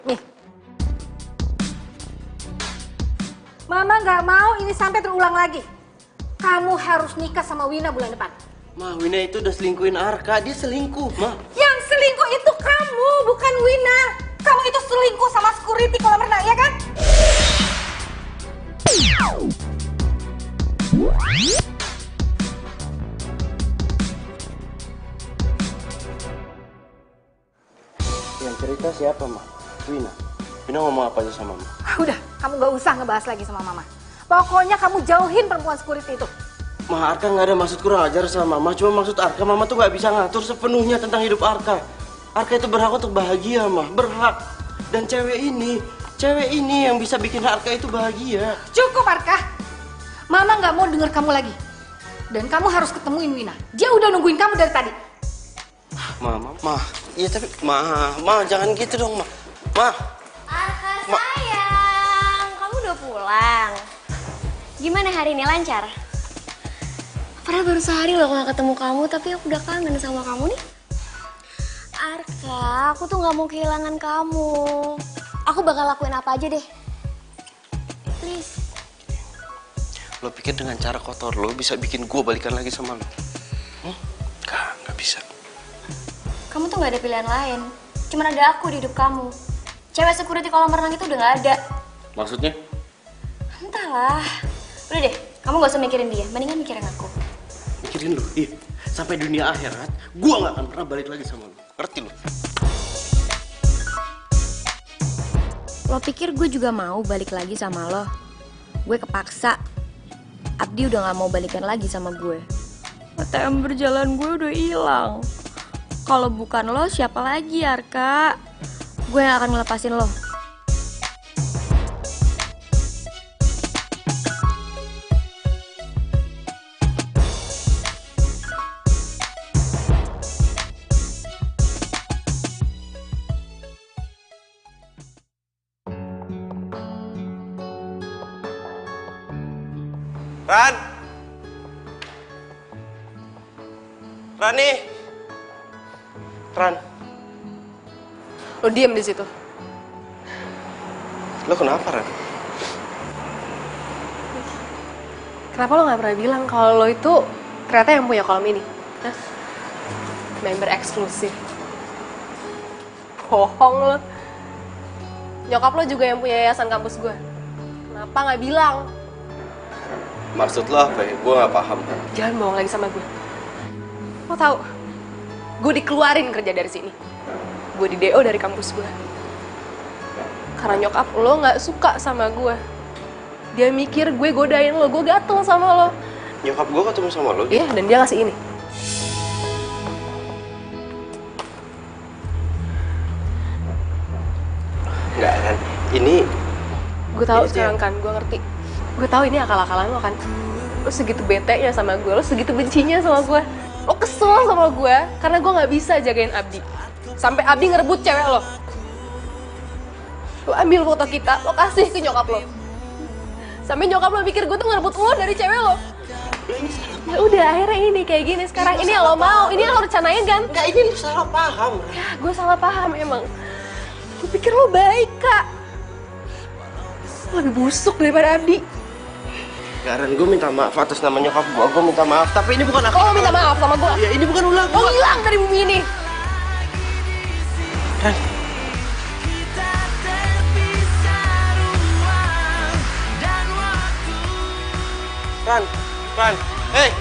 Nih. Mama nggak mau ini sampai terulang lagi. Kamu harus nikah sama Wina bulan depan. Ma, Wina itu udah selingkuhin Arka. Dia selingkuh, Ma. Yang selingkuh itu kamu, bukan Wina. Kamu itu selingkuh sama security kolam renang, ya kan? Yang cerita siapa, Ma? Wina. Wina ngomong apa aja sama Ma? Udah, kamu nggak usah ngebahas lagi sama Mama. Pokoknya kamu jauhin perempuan security itu. Ma, Arka nggak ada maksud kurang ajar sama Mama. Cuma maksud Arka, Mama tuh nggak bisa ngatur sepenuhnya tentang hidup Arka. Arka itu berhak untuk bahagia, Ma. Berhak. Dan cewek ini yang bisa bikin Arka itu bahagia. Cukup, Arka. Mama nggak mau denger kamu lagi. Dan kamu harus ketemuin Wina. Dia udah nungguin kamu dari tadi. Ma. Iya tapi, Ma, jangan gitu dong, Ma. Arka sayang, kamu udah pulang. Gimana hari ini, lancar? Padahal baru sehari loh gak ketemu kamu, tapi aku udah kangen sama kamu nih. Arka, aku tuh gak mau kehilangan kamu. Aku bakal lakuin apa aja deh. Please. Lo pikir dengan cara kotor lo bisa bikin gue balikan lagi sama lo? Nggak bisa. Kamu tuh gak ada pilihan lain. Cuman ada aku di hidup kamu. Cewek security kolam renang itu udah gak ada. Maksudnya? Entahlah. Udah deh, kamu gak usah mikirin dia. Mendingan mikirin aku. Mikirin lo, iya. Sampai dunia akhirat, gue nggak akan pernah balik lagi sama lo. Ngerti lo? Lo pikir gue juga mau balik lagi sama lo? Gue kepaksa. Abdi udah gak mau balikan lagi sama gue. ATM berjalan gue udah hilang. Kalau bukan lo, siapa lagi, Arka? Gue yang akan ngelepasin lo. Rani! Ran, Lo diem di situ. lo kenapa, Ran? Kenapa lo nggak pernah bilang kalau lo itu ternyata yang punya kolam ini? Hah? Member eksklusif. Bohong lo. Nyokap lo juga yang punya yayasan kampus gue. Kenapa nggak bilang? Maksud lo apa ya? Gue nggak paham. Jangan bohong lagi sama gue. Lo tahu, gue dikeluarin kerja dari sini. Gue di DO dari kampus gue. Karena nyokap lo nggak suka sama gue. Dia mikir gue godain lo, gue gatel sama lo. Nyokap gue ketemu sama lo? Iya, dan dia ngasih ini. Enggak, Ran. Ini... Gue tahu Ini sekarang dia. kan, gue ngerti. Gue tahu ini akal-akalan lo kan. Lo segitu bete-nya sama gue, lo segitu bencinya sama gue. Lo kesel sama gue karena gue nggak bisa jagain Abdi. Sampai Abdi ngerebut cewek lo. Lo ambil foto kita, lo kasih ke nyokap lo. Sampai nyokap lo pikir gue tuh ngerebut lo dari cewek lo. Ya udah, akhirnya ini kayak gini sekarang. Ini yang lo mau, ini yang lo rencanain kan? Enggak, ini lo salah paham. Ya, gue salah paham emang. Gue pikir lo baik, Kak. Lo lebih busuk daripada Abdi. Enggak, Ran. Gue minta maaf atas nama nyokap gue. Gue minta maaf. Tapi ini bukan aku. Lo minta maaf sama gue. Ya, ini bukan ulah Lo gue. hilang dari bumi ini. Ran. Ran. Hey.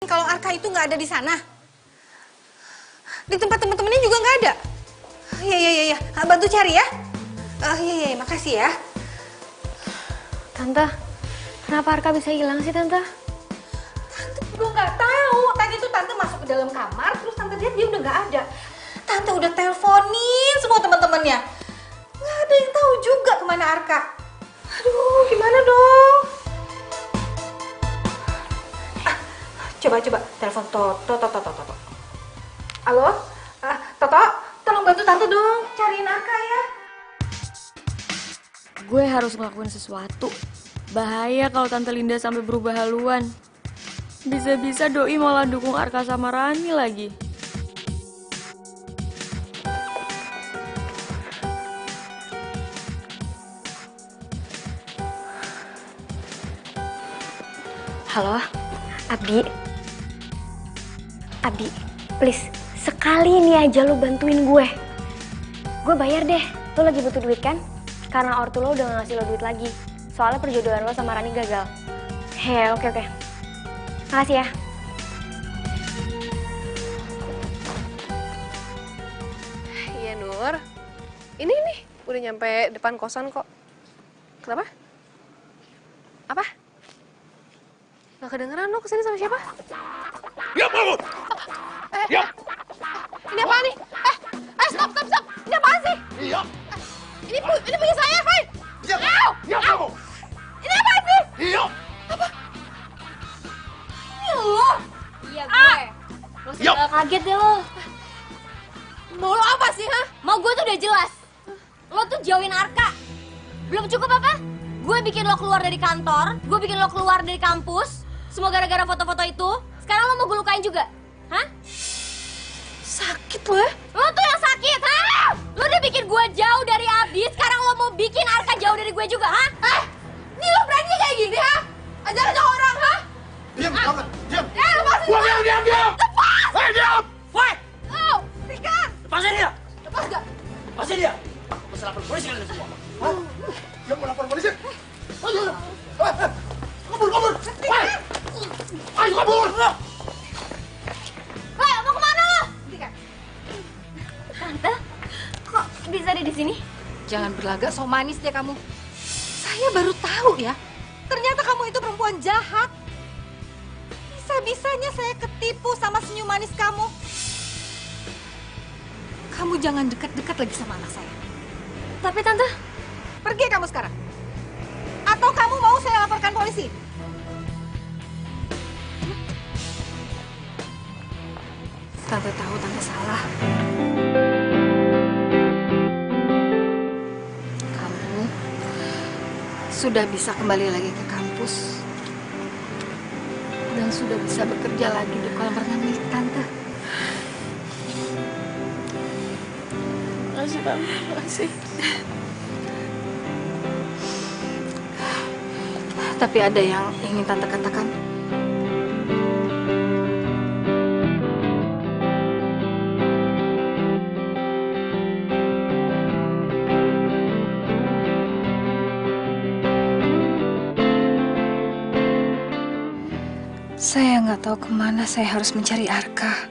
kalau Arka itu nggak ada di sana? Di tempat teman-temannya juga nggak ada. Iya. Bantu cari ya. Iya, makasih ya. Tante, kenapa Arka bisa hilang sih Tante? Tante juga nggak tahu. Tadi tuh Tante masuk ke dalam kamar, terus Tante lihat dia udah nggak ada. Tante udah teleponin semua teman-temannya. Nggak ada yang tahu juga kemana Arka. Aduh, gimana dong? Coba telepon Toto. Halo? Toto, tolong bantu Tante dong, cariin Arka ya. Gue harus ngelakuin sesuatu. Bahaya kalau Tante Linda sampai berubah haluan. Bisa-bisa Doi malah dukung Arka sama Rani lagi. Halo, Abi, please, sekali ini aja lu bantuin gue. Gue bayar deh, lu lagi butuh duit kan? Karena ortu lo udah gak ngasih lo duit lagi. Soalnya perjodohan lo sama Rani gagal. Oke. Makasih ya. Iya Nur, ini udah nyampe depan kosan kok. Kenapa? Apa? Gak kedengeran lo kesini sama siapa? Ya bangun! Ya! Ini apaan nih? Stop! Ini apaan sih? Iya! Ini punya saya, Fai! Ya! Ya kamu! Ini apaan sih? Iya! Ini lo! Iya gue. Lo sih gak kaget deh lo. Mau lo apa sih, ha? Mau gue tuh udah jelas. Lo tuh jauhin Arka. Belum cukup apa? Gue bikin lo keluar dari kantor, gue bikin lo keluar dari kampus. Semua gara-gara foto-foto itu. Sekarang lo mau gue lukain juga? Hah? Sakit lo ya? Lo tuh yang sakit, ha? Lo udah bikin gue jauh dari Abi, sekarang lo mau bikin Arka jauh dari gue juga, ha? Ini lo berani kayak gini, ha? Ajar-ajar orang, ha? Diam, kamu! Diam! Lepasin! Diam! Lepas! Hei, diam! Woi, Oh, Rika! lepasin dia! Lepas gak? Lepasin dia! Mesti lapor polisi kalian semua. Dia mau lapor polisi! Ayo! Kabur! Hei! Ayo kabur! Hei, mau kemana lo? Tante, kok bisa ada di sini? Jangan berlagak so manis deh kamu. Saya baru tahu ya, ternyata kamu itu perempuan jahat. Bisa-bisanya saya ketipu sama senyum manis kamu. Kamu jangan dekat-dekat lagi sama anak saya. Tapi Tante, Pergi kamu sekarang. Atau kamu mau saya laporkan polisi? Tante tahu Tante salah. Kamu sudah bisa kembali lagi ke kampus. Dan sudah bisa bekerja lagi di kolam renang milik Tante. Makasih, Tante. Makasih. Tapi ada yang ingin Tante katakan. Saya nggak tahu kemana saya harus mencari Arka.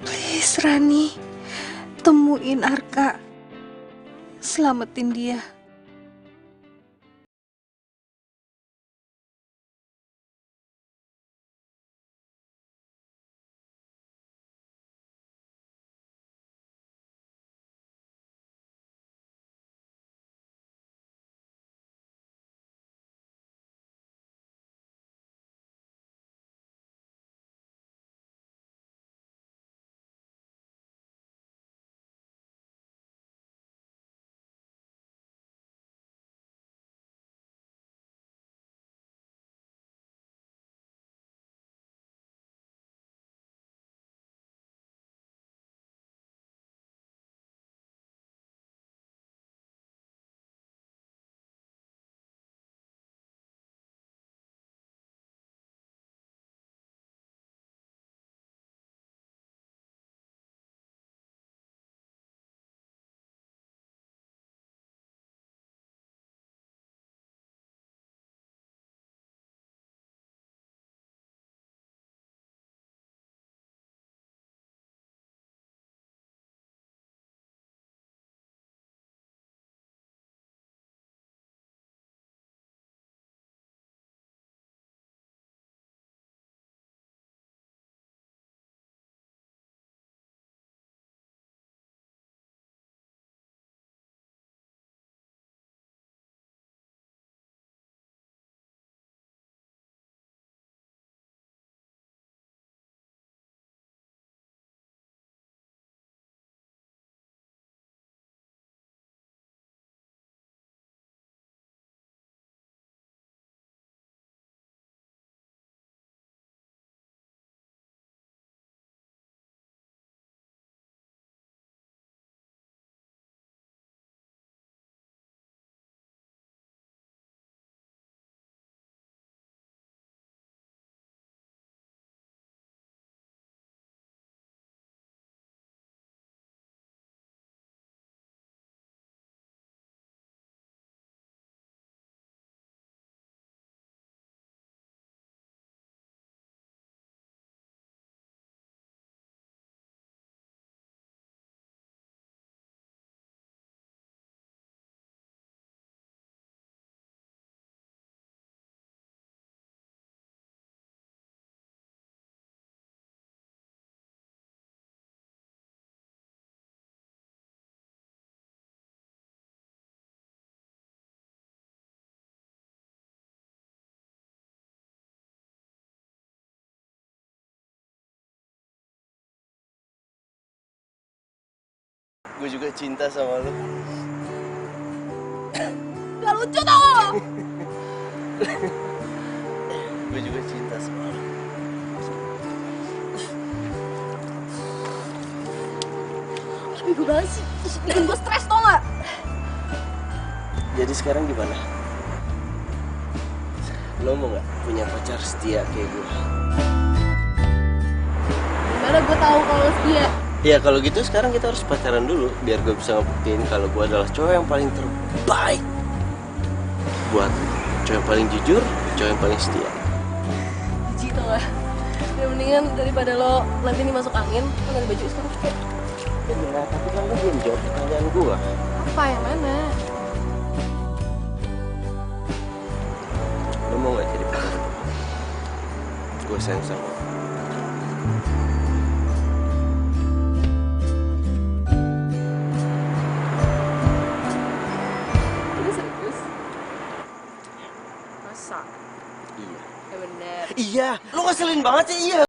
Please, Rani, temuin Arka. Selamatin dia. Gue juga cinta sama lu. Gak lucu tau lo. Gue juga cinta sama lu. Bego banget sih. Bikin gue stres tau gak? Jadi sekarang gimana? Lo mau nggak punya pacar setia kayak gue? Gimana gue tahu kalau setia? Ya kalau gitu sekarang kita harus pacaran dulu biar gue bisa ngebuktiin kalau gue adalah cowok yang paling terbaik buat lo. Cowok yang paling jujur, cowok yang paling setia. Jijik tau gak? Ya mendingan daripada lo nanti ini masuk angin, lo ganti baju sekarang kayak. Ya, tapi kan lo belum jawab pertanyaan gue. Apa yang mana? Lo mau nggak jadi pacar gue? Gue sayang sama lo. Ini serius? Masa? Iya. Ya bener. Iya, lo ngeselin banget sih, iya.